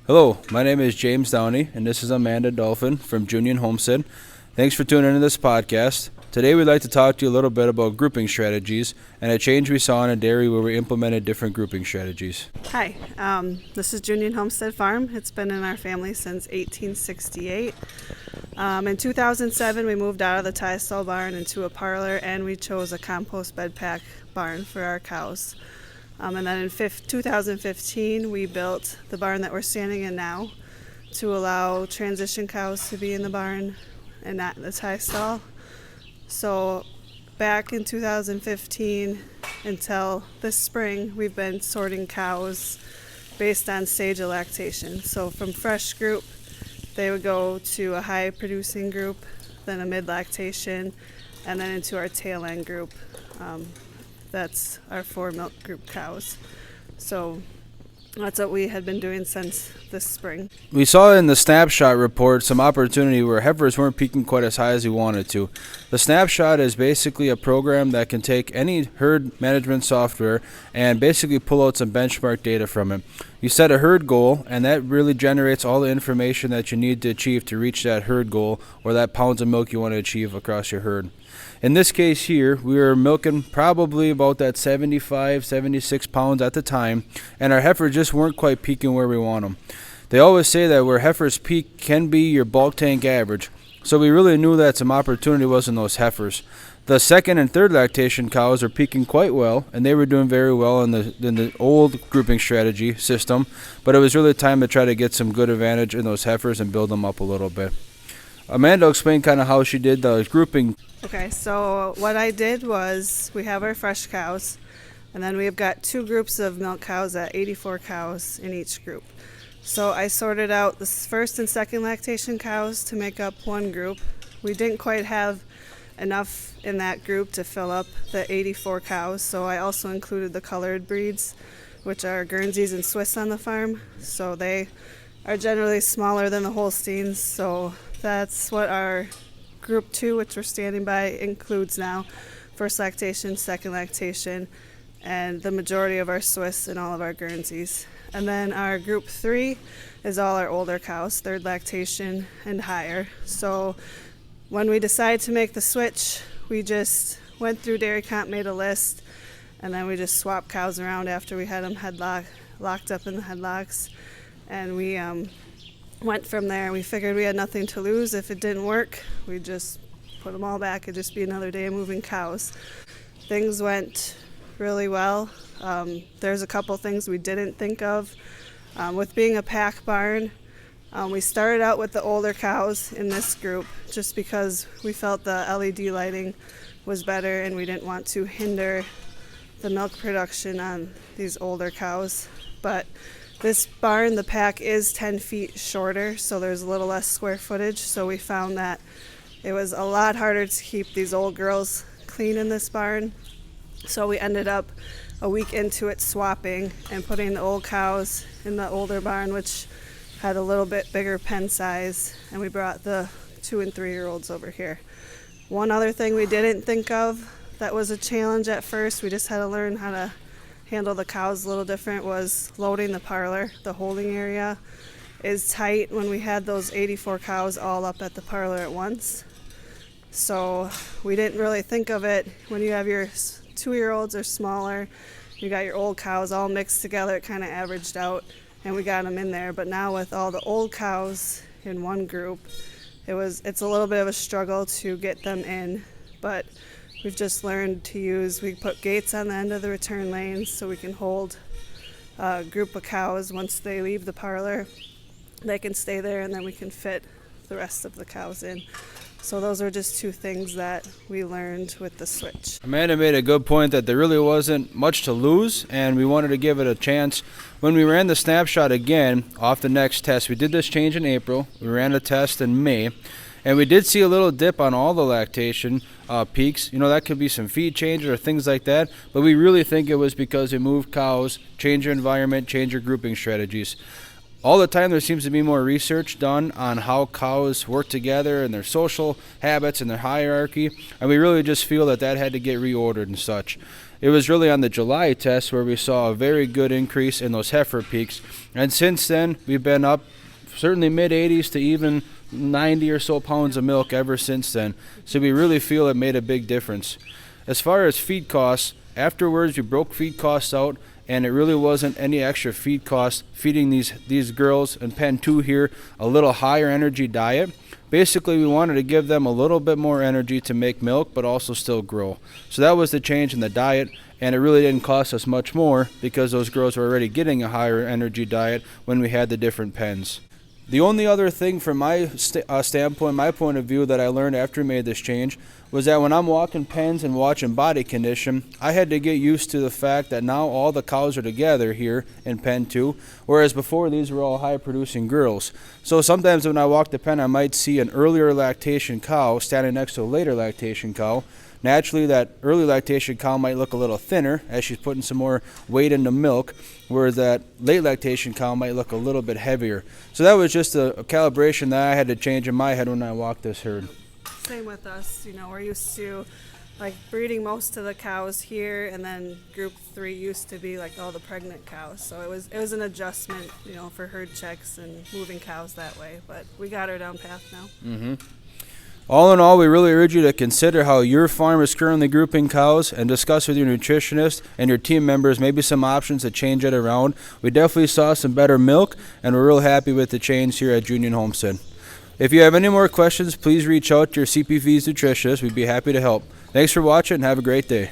Hello, my name is James Downey, and this is Amanda Dolphin from Junion Homestead. Thanks for tuning into this podcast. Today we'd like to talk to you a little bit about grouping strategies and a change we saw in a dairy where we implemented different grouping strategies. Hi, this is Junion Homestead Farm. It's been in our family since 1868. In 2007, we moved out of the tie stall barn into a parlor, and we chose a compost bed pack barn for our cows. And then in 2015, we built the barn that we're standing in now to allow transition cows to be in the barn and not in the tie stall. So back in 2015 until this spring, we've been sorting cows based on stage of lactation. So from fresh group, they would go to a high producing group, then a mid lactation, and then into our tail end group. That's our 4 milk group cows. So that's what we had been doing since this spring. We saw in the snapshot report some opportunity where heifers weren't peaking quite as high as we wanted to. The snapshot is basically a program that can take any herd management software and basically pull out some benchmark data from it. You set a herd goal, and that really generates all the information that you need to achieve to reach that herd goal or that pounds of milk you want to achieve across your herd. In this case here, we were milking probably about that 75, 76 pounds at the time, and our heifers just weren't quite peaking where we want them. They always say that where heifers peak can be your bulk tank average, so we really knew that some opportunity was in those heifers. The second and third lactation cows are peaking quite well, and they were doing very well in the old grouping strategy system, but it was really time to try to get some good advantage in those heifers and build them up a little bit. Amanda explained kind of how she did the grouping. Okay, so what I did was we have our fresh cows, and then we've got 2 groups of milk cows at 84 cows in each group. So I sorted out the first and second lactation cows to make up one group. We didn't quite have enough in that group to fill up the 84 cows, so I also included the colored breeds, which are Guernseys and Swiss on the farm. So they are generally smaller than the Holsteins, so that's what our group 2, which we're standing by, includes now. First lactation, second lactation, and the majority of our Swiss and all of our Guernseys. And then our group 3 is all our older cows, third lactation and higher. So when we decided to make the switch, we just went through Dairy Comp, made a list, and then we just swapped cows around after we had them locked up in the headlocks. And we went from there. We figured we had nothing to lose. If it didn't work, we'd just put them all back. It'd just be another day of moving cows. Things went really well. There's a couple things we didn't think of. With being a pack barn, we started out with the older cows in this group just because we felt the LED lighting was better and we didn't want to hinder the milk production on these older cows. But this barn, the pack is 10 feet shorter, so there's a little less square footage. So we found that it was a lot harder to keep these old girls clean in this barn. So we ended up a week into it swapping and putting the old cows in the older barn, which had a little bit bigger pen size, and we brought the 2 and 3-year-olds over here. One other thing we didn't think of that was a challenge at first, we just had to learn how to handle the cows a little different, was loading the parlor. The holding area is tight when we had those 84 cows all up at the parlor at once. So we didn't really think of it. When you have your 2-year-olds or smaller, you got your old cows all mixed together, it kind of averaged out and we got them in there. But now with all the old cows in one group, it's a little bit of a struggle to get them in, but we've just learned to we put gates on the end of the return lanes so we can hold a group of cows. Once they leave the parlor, they can stay there, and then we can fit the rest of the cows in. So those are just 2 things that we learned with the switch. Amanda made a good point that there really wasn't much to lose, and we wanted to give it a chance. When we ran the snapshot again off the next test, we did this change in April, we ran a test in May, and we did see a little dip on all the lactation peaks. You know, that could be some feed changes or things like that, but we really think it was because we moved cows, changed your environment, changed your grouping strategies. all the time there seems to be more research done on how cows work together and their social habits and their hierarchy, and we really just feel that that had to get reordered and such. It was really on the July test where we saw a very good increase in those heifer peaks, and since then we've been up certainly mid-80s to even 90 or so pounds of milk ever since then. So we really feel it made a big difference. As far as feed costs, afterwards we broke feed costs out, and it really wasn't any extra feed costs feeding these girls in pen 2 here a little higher energy diet. Basically, we wanted to give them a little bit more energy to make milk, but also still grow. So that was the change in the diet, and it really didn't cost us much more because those girls were already getting a higher energy diet when we had the different pens. The only other thing from my standpoint, my point of view, that I learned after we made this change was that when I'm walking pens and watching body condition, I had to get used to the fact that now all the cows are together here in pen 2, whereas before these were all high-producing girls. So sometimes when I walk the pen, I might see an earlier lactation cow standing next to a later lactation cow. Naturally, that early lactation cow might look a little thinner as she's putting some more weight into milk, whereas that late lactation cow might look a little bit heavier. So that was just a calibration that I had to change in my head when I walked this herd. Same with us. We're used to like breeding most of the cows here, and then group 3 used to be like all the pregnant cows. So it was an adjustment, for herd checks and moving cows that way. But we got her down path now. All in all, we really urge you to consider how your farm is currently grouping cows and discuss with your nutritionist and your team members maybe some options to change it around. We definitely saw some better milk, and we're real happy with the change here at Junion Homestead. If you have any more questions, please reach out to your CP nutritionist. We'd be happy to help. Thanks for watching and have a great day.